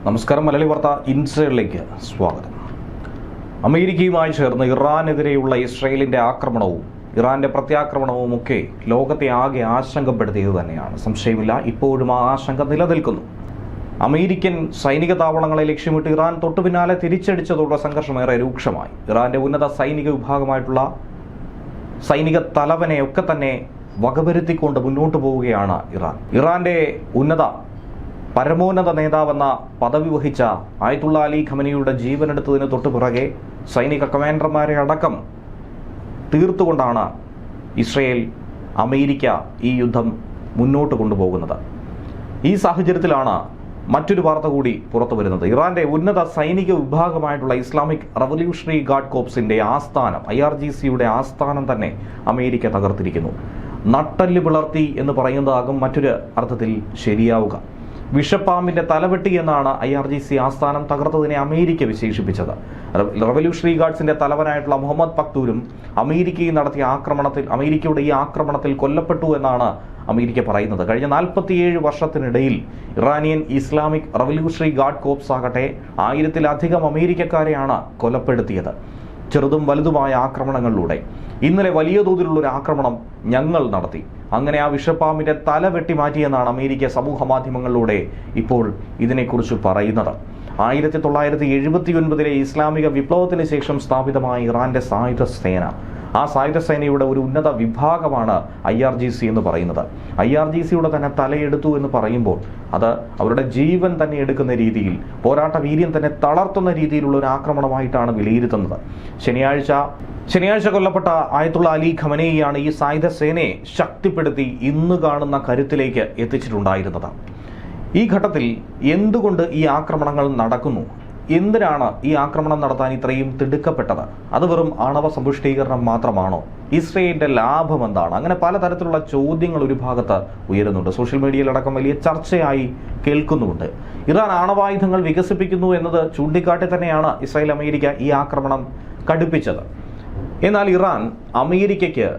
നമസ്കാരം. മലയാളി വാർത്ത ഇൻസൈഡിലേക്ക് സ്വാഗതം. അമേരിക്കയുമായി ചേർന്ന് ഇറാനെതിരെയുള്ള ഇസ്രയേലിന്റെ ആക്രമണവും ഇറാന്റെ പ്രത്യാക്രമണവും ഒക്കെ ലോകത്തെ ആകെ ആശങ്കപ്പെടുത്തിയത് തന്നെയാണ്. സംശയമില്ല, ഇപ്പോഴും ആ ആശങ്ക നിലനിൽക്കുന്നു. അമേരിക്കൻ സൈനിക താവളങ്ങളെ ലക്ഷ്യമിട്ട് ഇറാൻ തൊട്ടുപിന്നാലെ തിരിച്ചടിച്ചതോടെ സംഘർഷമേറെ രൂക്ഷമായി. ഇറാന്റെ ഉന്നത സൈനിക വിഭാഗമായിട്ടുള്ള സൈനിക തലവനെയൊക്കെ തന്നെ വകവരുത്തിക്കൊണ്ട് മുന്നോട്ട് പോവുകയാണ് ഇറാന്റെ പരമോന്നത നേതാവെന്ന പദവി വഹിച്ച ആയത്തുള്ള അലി ഖമനിയുടെ ജീവനെടുത്തതിന് തൊട്ടുപിറകെ സൈനിക കമാൻഡർമാരെ അടക്കം തീർത്തുകൊണ്ടാണ് ഇസ്രയേൽ അമേരിക്ക ഈ യുദ്ധം മുന്നോട്ട് കൊണ്ടുപോകുന്നത്. ഈ സാഹചര്യത്തിലാണ് മറ്റൊരു വാർത്ത കൂടി പുറത്തു വരുന്നത്. ഇറാന്റെ ഉന്നത സൈനിക വിഭാഗമായിട്ടുള്ള ഇസ്ലാമിക് റവല്യൂഷണറി ഗാർഡ് കോർപ്സിന്റെ ആസ്ഥാനം, IRGCയുടെ ആസ്ഥാനം തന്നെ അമേരിക്ക തകർത്തിരിക്കുന്നു. നട്ടല് പിളർത്തി എന്ന് പറയുന്നതാകും മറ്റൊരു അർത്ഥത്തിൽ ശരിയാവുക. വിഷപ്പാമ്പിന്റെ തലവെട്ടി എന്നാണ് IRGC ആസ്ഥാനം തകർത്തതിനെ അമേരിക്ക വിശേഷിപ്പിച്ചത്. റവല്യൂഷണറി ഗാർഡ്സിന്റെ തലവനായിട്ടുള്ള മുഹമ്മദ് പക്തൂരും അമേരിക്കയുടെ ഈ ആക്രമണത്തിൽ കൊല്ലപ്പെട്ടു എന്നാണ് അമേരിക്ക പറയുന്നത്. കഴിഞ്ഞ 47 വർഷത്തിനിടയിൽ Iranian Islamic revolutionary guard corps ആകട്ടെ 1000-ലധികം അമേരിക്കക്കാരെയാണ് കൊലപ്പെടുത്തിയത്, ചെറുതും വലുതുമായ ആക്രമണങ്ങളിലൂടെ. ഇന്നലെ വലിയ തോതിലുള്ള ഒരു ആക്രമണം ഞങ്ങൾ നടത്തി, അങ്ങനെ ആ വിഷപ്പാമ്പിന്റെ തല വെട്ടി മാറ്റിയെന്നാണ് അമേരിക്ക സമൂഹ മാധ്യമങ്ങളിലൂടെ ഇപ്പോൾ ഇതിനെക്കുറിച്ച് പറയുന്നത്. 1979 ഇസ്ലാമിക വിപ്ലവത്തിന് ശേഷം സ്ഥാപിതമായ ഇറാന്റെ സായുധ സേന, ആ സായുധ സേനയുടെ ഒരു ഉന്നത വിഭാഗമാണ് IRGC എന്ന് പറയുന്നത്. IRGCയുടെ തന്നെ തലയെടുത്തു എന്ന് പറയുമ്പോൾ അത് അവരുടെ ജീവൻ തന്നെ എടുക്കുന്ന രീതിയിൽ, പോരാട്ട വീര്യം തന്നെ തളർത്തുന്ന രീതിയിലുള്ള ഒരു ആക്രമണമായിട്ടാണ് വിലയിരുത്തുന്നത്. ശനിയാഴ്ച കൊല്ലപ്പെട്ട ആയത്തുള്ള അലി ഖമനേയിയാണ് ഈ സായുധ സേനയെ ശക്തിപ്പെടുത്തി ഇന്ന് കാണുന്ന കരുത്തിലേക്ക് എത്തിച്ചിട്ടുണ്ടായിരുന്നത്. ഈ ഘട്ടത്തിൽ എന്തുകൊണ്ട് ഈ ആക്രമണങ്ങൾ നടക്കുന്നു? എന്തിനാണ് ഈ ആക്രമണം നടത്താൻ ഇത്രയും തിടുക്കപ്പെട്ടത്? അത് വെറും ആണവ സമ്പുഷ്ടീകരണം മാത്രമാണോ? ഇസ്രയേലിന്റെ ലാഭം എന്താണ്? അങ്ങനെ പലതരത്തിലുള്ള ചോദ്യങ്ങൾ ഒരു ഭാഗത്ത് ഉയരുന്നുണ്ട്. സോഷ്യൽ മീഡിയയിലടക്കം വലിയ ചർച്ചയായി കേൾക്കുന്നുമുണ്ട്. ഇറാൻ ആണവായുധങ്ങൾ വികസിപ്പിക്കുന്നു എന്നത് ചൂണ്ടിക്കാട്ടി തന്നെയാണ് ഇസ്രായേൽ അമേരിക്ക ഈ ആക്രമണം കടുപ്പിച്ചത്. എന്നാൽ ഇറാൻ അമേരിക്കയ്ക്ക്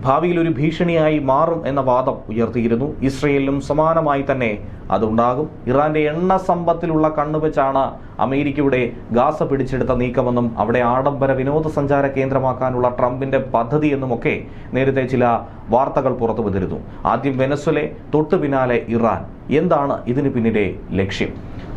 ഭാവിയിൽ ഒരു ഭീഷണിയായി മാറും എന്ന വാദം ഉയർത്തിയിരുന്നു. ഇസ്രയേലിലും സമാനമായി തന്നെ അതുണ്ടാകും. ഇറാന്റെ എണ്ണ സമ്പത്തിലുള്ള കണ്ണുവെച്ചാണ് അമേരിക്കയുടെ ഗാസ പിടിച്ചെടുത്ത നീക്കമെന്നും അവിടെ ആഡംബര വിനോദസഞ്ചാര കേന്ദ്രമാക്കാനുള്ള ട്രംപിന്റെ പദ്ധതി എന്നുമൊക്കെ നേരത്തെ ചില വാർത്തകൾ പുറത്തു വന്നിരുന്നു. ആദ്യം വെനസ്വലെ, തൊട്ടു പിന്നാലെ ഇറാൻ. എന്താണ് ഇതിന് പിന്നിലെ ലക്ഷ്യം?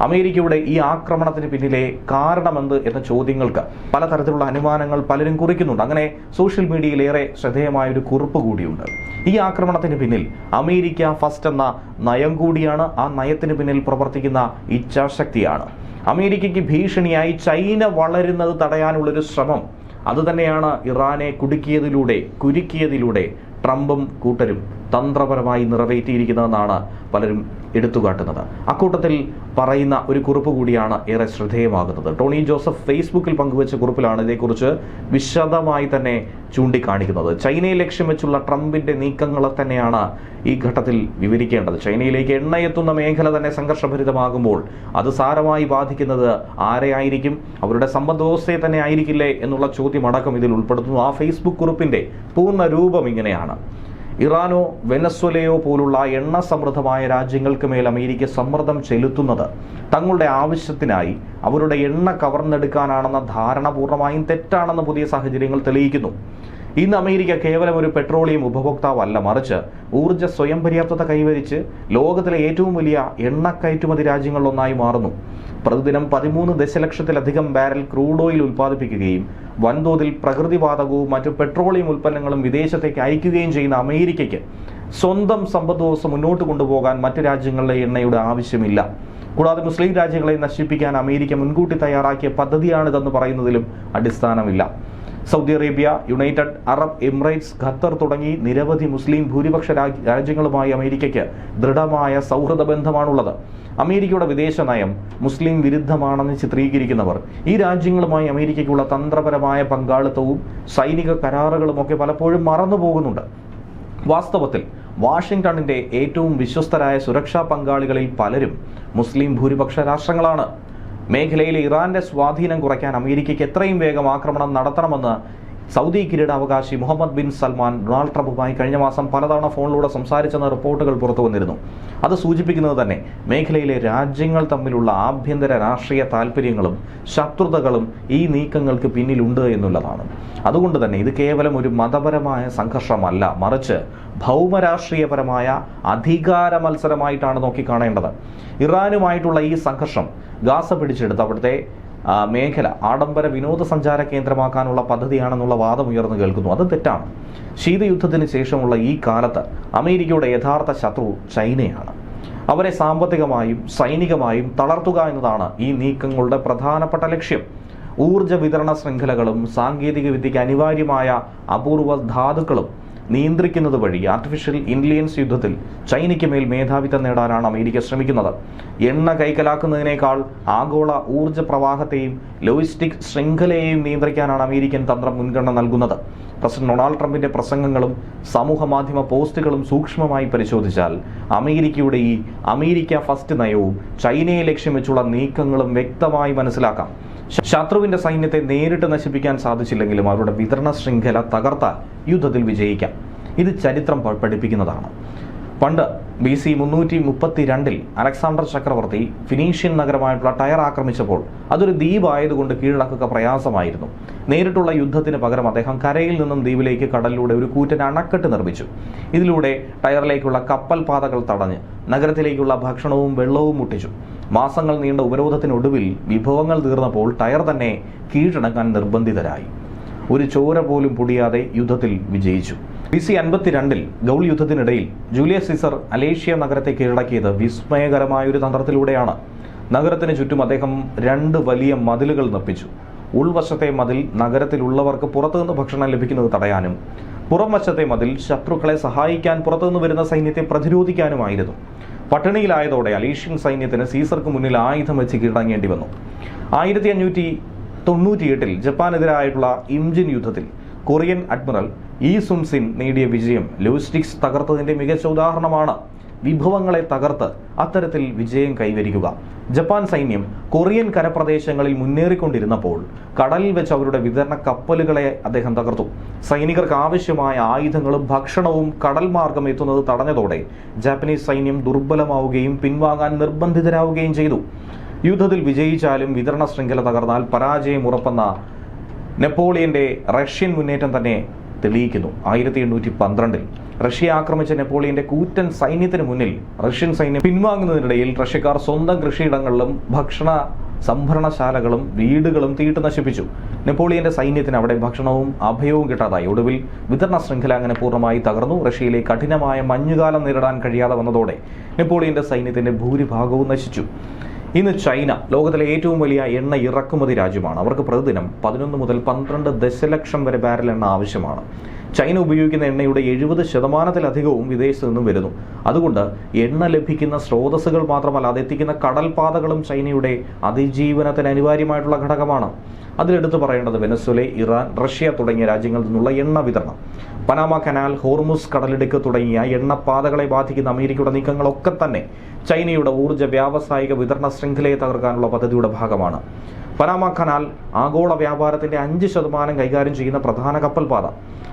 അമേരിക്കയുടെ ഈ ആക്രമണത്തിന് പിന്നിലെ കാരണമെന്ത് എന്ന ചോദ്യങ്ങൾക്ക് പലതരത്തിലുള്ള അനുമാനങ്ങൾ പലരും കുറിക്കുന്നുണ്ട്. അങ്ങനെ സോഷ്യൽ മീഡിയയിലേറെ ശ്രദ്ധേയമായ ഒരു കുറിപ്പ് കൂടിയുണ്ട്. ഈ ആക്രമണത്തിന് പിന്നിൽ അമേരിക്ക ഫസ്റ്റ് എന്ന നയം കൂടിയാണ്. ആ നയത്തിന് പിന്നിൽ പ്രവർത്തിക്കുന്ന ഇച്ഛാശക്തിയാണ്. അമേരിക്കയ്ക്ക് ഭീഷണിയായി ചൈന വളരുന്നത് തടയാനുള്ളൊരു ശ്രമം അതുതന്നെയാണ് ഇറാനെ കുരുക്കിയതിലൂടെ ട്രംപും കൂട്ടരും തന്ത്രപരമായി നിറവേറ്റിയിരിക്കുന്നതെന്നാണ് പലരും എടുത്തുകാട്ടുന്നത്. അക്കൂട്ടത്തിൽ പറയുന്ന ഒരു കുറിപ്പ് കൂടിയാണ് ഏറെ ശ്രദ്ധേയമാകുന്നത്. ടോണി ജോസഫ് ഫേസ്ബുക്കിൽ പങ്കുവച്ച കുറിപ്പിലാണ് ഇതേക്കുറിച്ച് വിശദമായി തന്നെ ചൂണ്ടിക്കാണിക്കുന്നത്. ചൈനയെ ലക്ഷ്യം വെച്ചുള്ള ട്രംപിന്റെ നീക്കങ്ങളെ തന്നെയാണ് ഈ ഘട്ടത്തിൽ വിവരിക്കേണ്ടത്. ചൈനയിലേക്ക് എണ്ണയെത്തുന്ന മേഖല തന്നെ സംഘർഷഭരിതമാകുമ്പോൾ അത് സാരമായി ബാധിക്കുന്നത് ആരെയായിരിക്കും? അവരുടെ സമ്പദ് വ്യവസ്ഥയെ തന്നെ ആയിരിക്കില്ലേ എന്നുള്ള ചോദ്യം അടക്കം ഇതിൽ ഉൾപ്പെടുത്തുന്നു. ആ ഫേസ്ബുക്ക് കുറിപ്പിന്റെ പൂർണ്ണ രൂപം ഇങ്ങനെയാണ്: ഇറാനോ വെനസ്വലയോ പോലുള്ള എണ്ണ സമൃദ്ധമായ രാജ്യങ്ങൾക്ക് മേൽ അമേരിക്ക സമ്മർദ്ദം ചെലുത്തുന്നത് തങ്ങളുടെ ആവശ്യത്തിനായി അവരുടെ എണ്ണ കവർന്നെടുക്കാനാണെന്ന ധാരണ പൂർണ്ണമായും തെറ്റാണെന്ന് പുതിയ സാഹചര്യങ്ങൾ തെളിയിക്കുന്നു. ഇന്ന് അമേരിക്ക കേവലം ഒരു പെട്രോളിയം ഉപഭോക്താവല്ല, മറിച്ച് ഊർജ്ജ സ്വയം പര്യാപ്തത കൈവരിച്ച് ലോകത്തിലെ ഏറ്റവും വലിയ എണ്ണ കയറ്റുമതി രാജ്യങ്ങളിലൊന്നായി മാറുന്നു. പ്രതിദിനം 13 ദശലക്ഷത്തിലധികം ബാരൽ ക്രൂഡ് ഓയിൽ ഉൽപ്പാദിപ്പിക്കുകയും വൻതോതിൽ പ്രകൃതിവാതകവും മറ്റു പെട്രോളിയം ഉൽപ്പന്നങ്ങളും വിദേശത്തേക്ക് അയക്കുകയും ചെയ്യുന്ന അമേരിക്കയ്ക്ക് സ്വന്തം സമ്പദ് വ്യവസ്ഥ മുന്നോട്ട് കൊണ്ടുപോകാൻ മറ്റ് രാജ്യങ്ങളിലെ എണ്ണയുടെ ആവശ്യമില്ല. കൂടാതെ മുസ്ലിം രാജ്യങ്ങളെ നശിപ്പിക്കാൻ അമേരിക്ക മുൻകൂട്ടി തയ്യാറാക്കിയ പദ്ധതിയാണിതെന്ന് പറയുന്നതിലും അടിസ്ഥാനമില്ല. Saudi Arabia, United Arab Emirates, Qatar തുടങ്ങി നിരവധി മുസ്ലിം ഭൂരിപക്ഷ രാജ്യങ്ങളുമായി അമേരിക്കയ്ക്ക് ദൃഢമായ സൗഹൃദ ബന്ധമാണുള്ളത്. അമേരിക്കയുടെ വിദേശ നയം മുസ്ലിം വിരുദ്ധമാണെന്ന് ചിത്രീകരിക്കുന്നവർ ഈ രാജ്യങ്ങളുമായി അമേരിക്കയ്ക്കുള്ള തന്ത്രപരമായ പങ്കാളിത്തവും സൈനിക കരാറുകളുമൊക്കെ പലപ്പോഴും മറന്നുപോകുന്നുണ്ട്. വാസ്തവത്തിൽ വാഷിംഗ്ടണിന്റെ ഏറ്റവും വിശ്വസ്തരായ സുരക്ഷാ പങ്കാളികളിൽ പലരും മുസ്ലിം ഭൂരിപക്ഷ രാഷ്ട്രങ്ങളാണ്. മേഖലയിലെ ഇറാന്റെ സ്വാധീനം കുറയ്ക്കാൻ അമേരിക്കയ്ക്ക് എത്രയും വേഗം ആക്രമണം നടത്തണമെന്ന് സൗദി കിരീടാവകാശി മുഹമ്മദ് ബിൻ സൽമാൻ ഡൊണാൾഡ് ട്രംപുമായി കഴിഞ്ഞ മാസം പലതവണ ഫോണിലൂടെ സംസാരിച്ചെന്ന റിപ്പോർട്ടുകൾ പുറത്തു വന്നിരുന്നു. അത് സൂചിപ്പിക്കുന്നത് തന്നെ മേഖലയിലെ രാജ്യങ്ങൾ തമ്മിലുള്ള ആഭ്യന്തര രാഷ്ട്രീയ താൽപര്യങ്ങളും ശത്രുതകളും ഈ നീക്കങ്ങൾക്ക് പിന്നിലുണ്ട് എന്നുള്ളതാണ്. അതുകൊണ്ട് തന്നെ ഇത് കേവലം ഒരു മതപരമായ സംഘർഷമല്ല, മറിച്ച് ഭൗമരാഷ്ട്രീയപരമായ അധികാര മത്സരമായിട്ടാണ് നോക്കിക്കാണേണ്ടത്. ഇറാനുമായിട്ടുള്ള ഈ സംഘർഷം ഗാസ പിടിച്ചെടുത്ത് അവിടുത്തെ മേഖല ആഡംബര വിനോദസഞ്ചാര കേന്ദ്രമാക്കാനുള്ള പദ്ധതിയാണെന്നുള്ള വാദം ഉയർന്നു കേൾക്കുന്നു. അത് തെറ്റാണ്. ശീതയുദ്ധത്തിന് ശേഷമുള്ള ഈ കാലത്ത് അമേരിക്കയുടെ യഥാർത്ഥ ശത്രു ചൈനയാണ്. അവരെ സാമ്പത്തികമായും സൈനികമായും തളർത്തുക എന്നതാണ് ഈ നീക്കങ്ങളുടെ പ്രധാനപ്പെട്ട ലക്ഷ്യം. ഊർജ്ജ വിതരണ ശൃംഖലകളും സാങ്കേതിക വിദ്യയ്ക്ക് അനിവാര്യമായ അപൂർവ ധാതുക്കളും നിയന്ത്രിക്കുന്നത് വഴി ആർട്ടിഫിഷ്യൽ ഇന്റലിജൻസ് യുദ്ധത്തിൽ ചൈനയ്ക്ക് മേൽ മേധാവിത്വം നേടാനാണ് അമേരിക്ക ശ്രമിക്കുന്നത്. എണ്ണ കൈക്കലാക്കുന്നതിനേക്കാൾ ആഗോള ഊർജ്ജ പ്രവാഹത്തെയും ലോജിസ്റ്റിക് ശൃംഖലയെയും നിയന്ത്രിക്കാനാണ് അമേരിക്കൻ തന്ത്രം മുൻഗണന നൽകുന്നത്. പ്രസിഡന്റ് ഡൊണാൾഡ് ട്രംപിന്റെ പ്രസംഗങ്ങളും സമൂഹ മാധ്യമ പോസ്റ്റുകളും സൂക്ഷ്മമായി പരിശോധിച്ചാൽ അമേരിക്കയുടെ ഈ അമേരിക്ക ഫസ്റ്റ് നയവും ചൈനയെ ലക്ഷ്യം വെച്ചുള്ള നീക്കങ്ങളും വ്യക്തമായി മനസ്സിലാക്കാം. ശത്രുവിന്റെ സൈന്യത്തെ നേരിട്ട് നശിപ്പിക്കാൻ സാധിച്ചില്ലെങ്കിലും അവരുടെ വിതരണ ശൃംഖല തകർത്താൽ യുദ്ധത്തിൽ വിജയിക്കാം. ഇത് ചരിത്രം പഠിപ്പിക്കുന്നതാണ്. പണ്ട് BC 332 അലക്സാണ്ടർ ചക്രവർത്തി ഫിനീഷ്യൻ നഗരമായിട്ടുള്ള ടയർ ആക്രമിച്ചപ്പോൾ അതൊരു ദ്വീപായതുകൊണ്ട് കീഴടക്കുക പ്രയാസമായിരുന്നു. നേരിട്ടുള്ള യുദ്ധത്തിന് പകരം അദ്ദേഹം കരയിൽ നിന്നും ദ്വീപിലേക്ക് കടലിലൂടെ ഒരു കൂറ്റൻ അണക്കെട്ട് നിർമ്മിച്ചു. ഇതിലൂടെ ടയറിലേക്കുള്ള കപ്പൽ പാതകൾ തടഞ്ഞ് നഗരത്തിലേക്കുള്ള ഭക്ഷണവും വെള്ളവും മുട്ടിച്ചു. മാസങ്ങൾ നീണ്ട ഉപരോധത്തിനൊടുവിൽ വിഭവങ്ങൾ തീർന്നപ്പോൾ ടയർ തന്നെ കീഴടങ്ങാൻ നിർബന്ധിതരായി. ഒരു ചോര പോലും പൊടിയാതെ യുദ്ധത്തിൽ വിജയിച്ചു. BC 52 ഗൗൾ യുദ്ധത്തിനിടയിൽ ജൂലിയസ് സീസർ അലേഷ്യ നഗരത്തെ കീഴടക്കിയത് വിസ്മയകരമായ ഒരു തന്ത്രത്തിലൂടെയാണ്. നഗരത്തിന് ചുറ്റും അദ്ദേഹം 2 വലിയ മതിലുകൾ നിർമ്മിച്ചു. ഉൾവശത്തെ മതിൽ നഗരത്തിലുള്ളവർക്ക് പുറത്തുനിന്ന് ഭക്ഷണം ലഭിക്കുന്നത് തടയാനും പുറം വശത്തെ മതിൽ ശത്രുക്കളെ സഹായിക്കാൻ പുറത്തുനിന്ന് വരുന്ന സൈന്യത്തെ പ്രതിരോധിക്കാനുമായിരുന്നു. പട്ടിണിയിലായതോടെ അലീഷ്യൻ സൈന്യത്തിന് സീസർക്ക് മുന്നിൽ ആയുധം വെച്ച് കീഴടങ്ങേണ്ടി വന്നു. 1598 ജപ്പാനെതിരായിട്ടുള്ള ഇംജിൻ യുദ്ധത്തിൽ കൊറിയൻ അഡ്മിറൽ ഈ സുൻ സിൻ നേടിയ വിജയം ലോജിസ്റ്റിക്സ് തകർത്തതിന്റെ മികച്ച ഉദാഹരണമാണ്. വിഭവങ്ങളെ തകർത്ത് അത്തരത്തിൽ വിജയം കൈവരിക്കുക. ജപ്പാൻ സൈന്യം കൊറിയൻ കരപ്രദേശങ്ങളിൽ മുന്നേറിക്കൊണ്ടിരുന്നപ്പോൾ കടലിൽ വെച്ച് അവരുടെ വിതരണ കപ്പലുകളെ അദ്ദേഹം തകർത്തു. സൈനികർക്ക് ആവശ്യമായ ആയുധങ്ങളും ഭക്ഷണവും കടൽ മാർഗം എത്തുന്നത് തടഞ്ഞതോടെ ജാപ്പനീസ് സൈന്യം ദുർബലമാവുകയും പിൻവാങ്ങാൻ നിർബന്ധിതരാവുകയും ചെയ്തു. യുദ്ധത്തിൽ വിജയിച്ചാലും വിതരണ ശൃംഖല തകർന്നാൽ പരാജയം ഉറപ്പെന്ന നെപ്പോളിയന്റെ റഷ്യൻ മുന്നേറ്റം തന്നെ തെളിയിക്കുന്നു. 1812 റഷ്യ ആക്രമിച്ച നെപ്പോളിയന്റെ കൂറ്റൻ സൈന്യത്തിന് മുന്നിൽ റഷ്യൻ സൈന്യം പിൻവാങ്ങുന്നതിനിടയിൽ റഷ്യക്കാർ സ്വന്തം കൃഷിയിടങ്ങളിലും ഭക്ഷണ സംഭരണശാലകളും വീടുകളും തീയിട്ട് നശിപ്പിച്ചു. നെപ്പോളിയന്റെ സൈന്യത്തിന് അവിടെ ഭക്ഷണവും അഭയവും കിട്ടാതായി. ഒടുവിൽ വിതരണ ശൃംഖല അങ്ങനെ പൂർണ്ണമായി തകർന്നു. റഷ്യയിലെ കഠിനമായ മഞ്ഞുകാലം നേരിടാൻ കഴിയാതെ വന്നതോടെ നെപ്പോളിയന്റെ സൈന്യത്തിന്റെ ഭൂരിഭാഗവും നശിച്ചു. ഇന്ന് ചൈന ലോകത്തിലെ ഏറ്റവും വലിയ എണ്ണ ഇറക്കുമതി രാജ്യമാണ്. അവർക്ക് പ്രതിദിനം 11 മുതൽ 12 ദശലക്ഷം വരെ ബാരൽ എണ്ണ ആവശ്യമാണ്. ചൈന ഉപയോഗിക്കുന്ന എണ്ണയുടെ 70% വിദേശത്ത് നിന്നും വരുന്നു. അതുകൊണ്ട് എണ്ണ ലഭിക്കുന്ന സ്രോതസ്സുകൾ മാത്രമല്ല, അതെത്തിക്കുന്ന കടൽപാതകളും ചൈനയുടെ അതിജീവനത്തിന് അനിവാര്യമായിട്ടുള്ള ഘടകമാണ്. അതിലെടുത്ത് പറയേണ്ടത് വെനസ്വേല, ഇറാൻ, റഷ്യ തുടങ്ങിയ രാജ്യങ്ങളിൽ നിന്നുള്ള എണ്ണ വിതരണം. പനാമ കനാൽ, ഹോർമുസ് കടലിടുക്ക് തുടങ്ങിയ എണ്ണപ്പാതകളെ ബാധിക്കുന്ന അമേരിക്കയുടെ നീക്കങ്ങളൊക്കെ തന്നെ ചൈനയുടെ ഊർജ്ജ വ്യാവസായിക വിതരണ ശൃംഖലയെ തകർക്കാനുള്ള പദ്ധതിയുടെ ഭാഗമാണ്. പനാമ കനാൽ ആഗോള വ്യാപാരത്തിന്റെ 5% കൈകാര്യം ചെയ്യുന്ന പ്രധാന കപ്പൽപാത.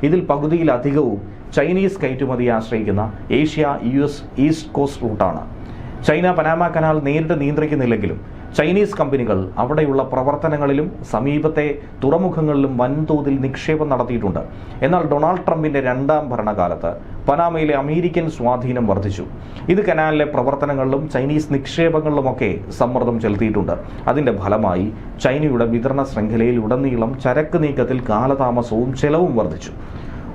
ഇതിൽ പകുതിയിലധികവും ചൈനീസ് കയറ്റുമതിയെ ആശ്രയിക്കുന്ന ഏഷ്യ US ഈസ്റ്റ് കോസ്റ്റ് റൂട്ടാണ്. ചൈന പനാമ കനാൽ നേരിട്ട് നിയന്ത്രിക്കുന്നില്ലെങ്കിലും ചൈനീസ് കമ്പനികൾ അവിടെയുള്ള പ്രവർത്തനങ്ങളിലും സമീപത്തെ തുറമുഖങ്ങളിലും വൻതോതിൽ നിക്ഷേപം നടത്തിയിട്ടുണ്ട്. എന്നാൽ ഡൊണാൾഡ് ട്രംപിന്റെ 2ാം ഭരണകാലത്ത് പനാമയിലെ അമേരിക്കൻ സ്വാധീനം വർദ്ധിച്ചു. ഇത് കനാലിലെ പ്രവർത്തനങ്ങളിലും ചൈനീസ് നിക്ഷേപങ്ങളിലുമൊക്കെ സമ്മർദ്ദം ചെലുത്തിയിട്ടുണ്ട്. അതിന്റെ ഫലമായി ചൈനയുടെ വിതരണ ശൃംഖലയിൽ ഉടനീളം ചരക്ക് നീക്കത്തിൽ കാലതാമസവും ചെലവും വർദ്ധിച്ചു.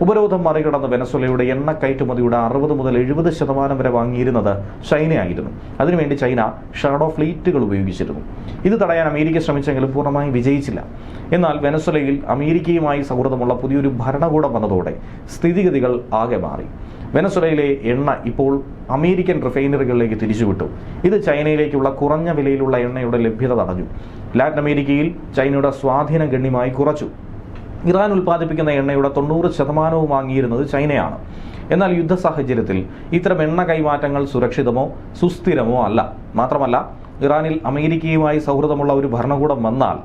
ഉപരോധം മറികടന്ന് വെനസ്വേലയുടെ എണ്ണ കയറ്റുമതിയുടെ 60 മുതൽ 70% വരെ വാങ്ങിയിരുന്നത് ചൈനയായിരുന്നു. അതിനുവേണ്ടി ചൈന ഷാഡോ ഫ്ലീറ്റുകൾ ഉപയോഗിച്ചിരുന്നു. ഇത് തടയാൻ അമേരിക്ക ശ്രമിച്ചെങ്കിലും പൂർണ്ണമായി വിജയിച്ചില്ല. എന്നാൽ വെനസ്വേലയിൽ അമേരിക്കയുമായി സൗഹൃദമുള്ള പുതിയൊരു ഭരണകൂടം വന്നതോടെ സ്ഥിതിഗതികൾ ആകെ മാറി. വെനസ്വേലയിലെ എണ്ണ ഇപ്പോൾ അമേരിക്കൻ റിഫൈനറികളിലേക്ക് തിരിച്ചുവിട്ടു. ഇത് ചൈനയിലേക്കുള്ള കുറഞ്ഞ വിലയിലുള്ള എണ്ണയുടെ ലഭ്യത തടഞ്ഞു. ലാറ്റിൻ അമേരിക്കയിൽ ചൈനയുടെ സ്വാധീനം ഗണ്യമായി കുറച്ചു. ഇറാൻ ഉൽപ്പാദിപ്പിക്കുന്ന എണ്ണയുടെ 90% വാങ്ങിയിരുന്നത് ചൈനയാണ്. എന്നാൽ യുദ്ധ സാഹചര്യത്തിൽ ഇത്തരം എണ്ണ കൈമാറ്റങ്ങൾ സുരക്ഷിതമോ സുസ്ഥിരമോ അല്ല. മാത്രമല്ല, ഇറാനിൽ അമേരിക്കയുമായി സൗഹൃദമുള്ള ഒരു ഭരണകൂടം വന്നാൽ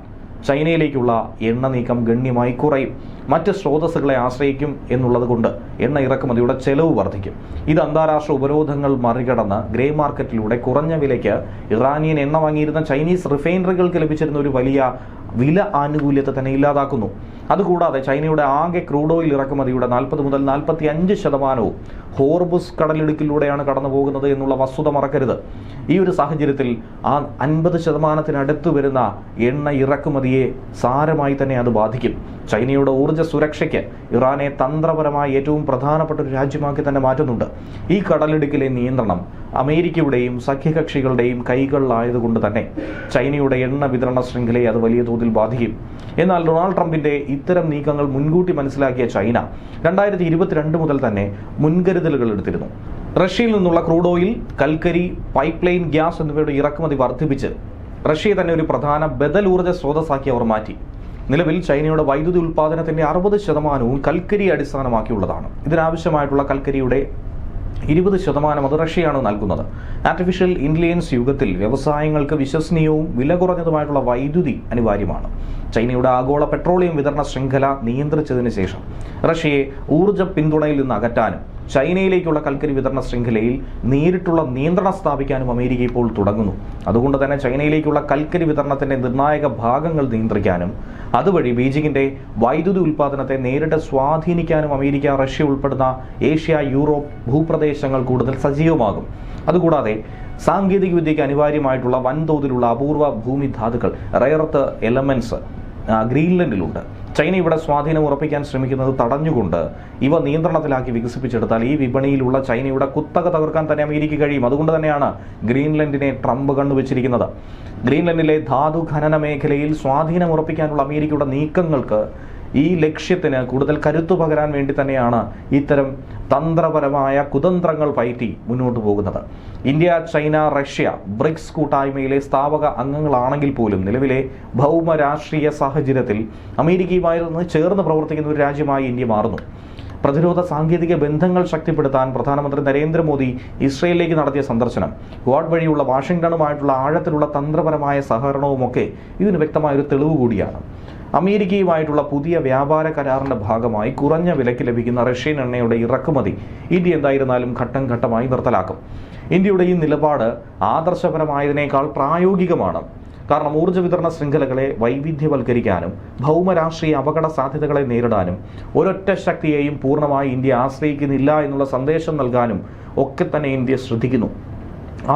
ചൈനയിലേക്കുള്ള എണ്ണ നീക്കം ഗണ്യമായി കുറയും. മറ്റ് സ്രോതസ്സുകളെ ആശ്രയിക്കും എന്നുള്ളത് കൊണ്ട് എണ്ണ ഇറക്കുമതിയുടെ ചെലവ് വർദ്ധിക്കും. ഇത് അന്താരാഷ്ട്ര ഉപരോധങ്ങൾ മറികടന്ന് ഗ്രേ മാർക്കറ്റിലൂടെ കുറഞ്ഞ വിലയ്ക്ക് ഇറാനിയൻ എണ്ണ വാങ്ങിയിരുന്ന ചൈനീസ് റിഫൈനറികൾക്ക് ലഭിച്ചിരുന്ന ഒരു വലിയ വില ആനുകൂല്യത്തെ തന്നെ ഇല്ലാതാക്കുന്നു. അതുകൂടാതെ ചൈനയുടെ ആകെ ക്രൂഡ് ഓയിൽ ഇറക്കുമതിയുടെ 40 മുതൽ 45% ഹോർബുസ് കടലിടുക്കിലൂടെയാണ് കടന്നു പോകുന്നത് എന്നുള്ള വസ്തുത മറക്കരുത്. ഈ ഒരു സാഹചര്യത്തിൽ ആ 50% വരുന്ന എണ്ണ ഇറക്കുമതിയെ സാരമായി തന്നെ അത് ബാധിക്കും. ചൈനയുടെ ഊർജ്ജ സുരക്ഷയ്ക്ക് ഇറാനെ തന്ത്രപരമായി ഏറ്റവും പ്രധാനപ്പെട്ട ഒരു രാജ്യമാക്കി തന്നെ മാറ്റുന്നുണ്ട്. ഈ കടലിടുക്കിലെ നിയന്ത്രണം അമേരിക്കയുടെയും സഖ്യകക്ഷികളുടെയും കൈകളിലായതുകൊണ്ട് തന്നെ ചൈനയുടെ എണ്ണ വിതരണ ശൃംഖലയെ അത് വലിയ തോതിൽ ബാധിക്കും. എന്നാൽ ഡൊണാൾഡ് ട്രംപിന്റെ ഇത്തരം നീക്കങ്ങൾ മുൻകൂട്ടി മനസ്സിലാക്കിയ ചൈന 2022 മുതൽ തന്നെ മുൻകരുതലുകൾ എടുത്തിരുന്നു. റഷ്യയിൽ നിന്നുള്ള ക്രൂഡ് ഓയിൽ, കൽക്കരി, പൈപ്പ് ലൈൻ ഗ്യാസ് എന്നിവയുടെ ഇറക്കുമതി വർദ്ധിപ്പിച്ച് റഷ്യയെ തന്നെ ഒരു പ്രധാന ബദൽ ഊർജ്ജ സ്രോതസ്സാക്കി അവർ മാറ്റി. നിലവിൽ ചൈനയുടെ വൈദ്യുതി ഉൽപ്പാദനത്തിന്റെ 60% കൽക്കരി അടിസ്ഥാനമാക്കിയുള്ളതാണ്. ഇതിനാവശ്യമായിട്ടുള്ള കൽക്കരിയുടെ 20% അത് റഷ്യയാണ് നൽകുന്നത്. ആർട്ടിഫിഷ്യൽ ഇന്റലിജൻസ് യുഗത്തിൽ വ്യവസായങ്ങൾക്ക് വിശ്വസനീയവും വില കുറഞ്ഞതുമായിട്ടുള്ള വൈദ്യുതി അനിവാര്യമാണ്. ചൈനയുടെ ആഗോള പെട്രോളിയം വിതരണ ശൃംഖല നിയന്ത്രിച്ചതിന് ശേഷം റഷ്യയെ ഊർജ്ജ പിന്തുണയിൽ നിന്ന് അകറ്റാനും ചൈനയിലേക്കുള്ള കൽക്കരി വിതരണ ശൃംഖലയിൽ നേരിട്ടുള്ള നിയന്ത്രണം സ്ഥാപിക്കാനും അമേരിക്ക ഇപ്പോൾ തുടങ്ങുന്നു. അതുകൊണ്ട് തന്നെ ചൈനയിലേക്കുള്ള കൽക്കരി വിതരണത്തിന്റെ നിർണായക ഭാഗങ്ങൾ നിയന്ത്രിക്കാനും അതുവഴി ബീജിംഗിന്റെ വൈദ്യുതി ഉൽപ്പാദനത്തെ നേരിട്ട് സ്വാധീനിക്കാനും അമേരിക്ക, റഷ്യ ഉൾപ്പെടുന്ന ഏഷ്യ, യൂറോപ്പ് ഭൂപ്രദേശങ്ങൾ കൂടുതൽ സജീവമാകും. അതുകൂടാതെ സാങ്കേതിക വിദ്യയ്ക്ക് അനിവാര്യമായിട്ടുള്ള വൻതോതിലുള്ള അപൂർവ ഭൂമിധാതുക്കൾ, റെയർ എർത്ത് എലമെന്റ്സ് ഗ്രീൻലൻഡിലുണ്ട്. ചൈന ഇവിടെ സ്വാധീനം ഉറപ്പിക്കാൻ ശ്രമിക്കുന്നത് തടഞ്ഞുകൊണ്ട് ഇവ നിയന്ത്രണത്തിലാക്കി വികസിപ്പിച്ചെടുത്താൽ ഈ വിപണിയിലുള്ള ചൈനയുടെ കുത്തക തകർക്കാൻ തന്നെ അമേരിക്ക കഴിയും. അതുകൊണ്ട് തന്നെയാണ് ഗ്രീൻലൻഡിനെ ട്രംപ് കണ്ടുവച്ചിരിക്കുന്നത്. ഗ്രീൻലൻഡിലെ ധാതു ഖനന മേഖലയിൽ സ്വാധീനം ഉറപ്പിക്കാനുള്ള അമേരിക്കയുടെ നീക്കങ്ങൾക്ക് ഈ ലക്ഷ്യത്തിന് കൂടുതൽ കരുത്തു പകരാൻ വേണ്ടി തന്നെയാണ് ഇത്തരം തന്ത്രപരമായ കുതന്ത്രങ്ങൾ പയറ്റി മുന്നോട്ട് പോകുന്നത്. ഇന്ത്യ, ചൈന, റഷ്യ ബ്രിക്സ് കൂട്ടായ്മയിലെ സ്ഥാപക അംഗങ്ങളാണെങ്കിൽ പോലും നിലവിലെ ഭൗമ രാഷ്ട്രീയ സാഹചര്യത്തിൽ അമേരിക്കയുമായി ചേർന്ന് പ്രവർത്തിക്കുന്ന ഒരു രാജ്യമായി ഇന്ത്യ മാറുന്നു. പ്രതിരോധ സാങ്കേതിക ബന്ധങ്ങൾ ശക്തിപ്പെടുത്താൻ പ്രധാനമന്ത്രി നരേന്ദ്രമോദി ഇസ്രയേലിലേക്ക് നടത്തിയ സന്ദർശനം, ക്വാഡ് വഴിയുള്ള വാഷിംഗ്ടണുമായിട്ടുള്ള ആഴത്തിലുള്ള തന്ത്രപരമായ സഹകരണവുമൊക്കെ ഇതിന് വ്യക്തമായൊരു തെളിവ് കൂടിയാണ്. അമേരിക്കയുമായിട്ടുള്ള പുതിയ വ്യാപാര കരാറിന്റെ ഭാഗമായി കുറഞ്ഞ വിലയ്ക്ക് ലഭിക്കുന്ന റഷ്യൻ എണ്ണയുടെ ഇറക്കുമതി ഇന്ത്യ എന്തായിരുന്നാലും ഘട്ടം ഘട്ടമായി നിർത്തലാക്കും. ഇന്ത്യയുടെ ഈ നിലപാട് ആദർശപരമായതിനേക്കാൾ പ്രായോഗികമാണ്. കാരണം ഊർജ്ജ വിതരണ ശൃംഖലകളെ വൈവിധ്യവൽക്കരിക്കാനും ഭൗമരാഷ്ട്രീയ അപകട സാധ്യതകളെ നേരിടാനും ഒരൊറ്റ ശക്തിയെയും പൂർണ്ണമായി ഇന്ത്യ ആശ്രയിക്കുന്നില്ല എന്നുള്ള സന്ദേശം നൽകാനും ഒക്കെ തന്നെ ഇന്ത്യ ശ്രദ്ധിക്കുന്നു.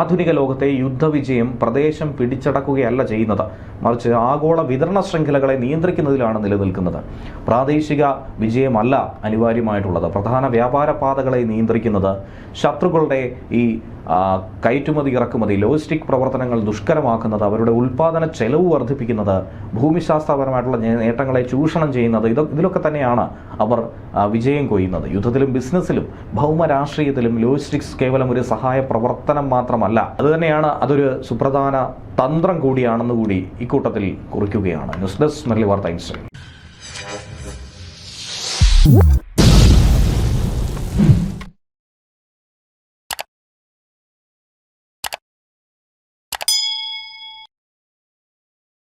ആധുനിക ലോകത്തെ യുദ്ധവിജയം പ്രദേശം പിടിച്ചടക്കുകയല്ല ചെയ്യുന്നത്, മറിച്ച് ആഗോള വിതരണ ശൃംഖലകളെ നിയന്ത്രിക്കുന്നതിലാണ് നിലനിൽക്കുന്നത്. പ്രാദേശിക വിജയമല്ല അനിവാര്യമായിട്ടുള്ളത്. പ്രധാന വ്യാപാര പാതകളെ നിയന്ത്രിക്കുന്നത്, ശത്രുക്കളുടെ ഈ കയറ്റുമതി ഇറക്കുമതി ലോജിസ്റ്റിക് പ്രവർത്തനങ്ങൾ ദുഷ്കരമാക്കുന്നത്, അവരുടെ ഉൽപ്പാദന ചെലവ് വർദ്ധിപ്പിക്കുന്നത്, ഭൂമിശാസ്ത്രപരമായിട്ടുള്ള നേട്ടങ്ങളെ ചൂഷണം ചെയ്യുന്നത്, ഇതിലൊക്കെ തന്നെയാണ് അവർ വിജയം കൊയ്യുന്നത്. യുദ്ധത്തിലും ബിസിനസ്സിലും ഭൗമരാഷ്ട്രീയത്തിലും ലോജിസ്റ്റിക്സ് കേവലം ഒരു സഹായ പ്രവർത്തനം മാത്രമല്ല, അതുതന്നെയാണ് അതൊരു സുപ്രധാന തന്ത്രം കൂടിയാണെന്ന് കൂടി ഇക്കൂട്ടത്തിൽ കുറിക്കുകയാണ്. ന്യൂസ് ഡെസ്ക് മലയാളി വാർത്ത ഇൻസ്റ്റിറ്റ്യൂട്ട്.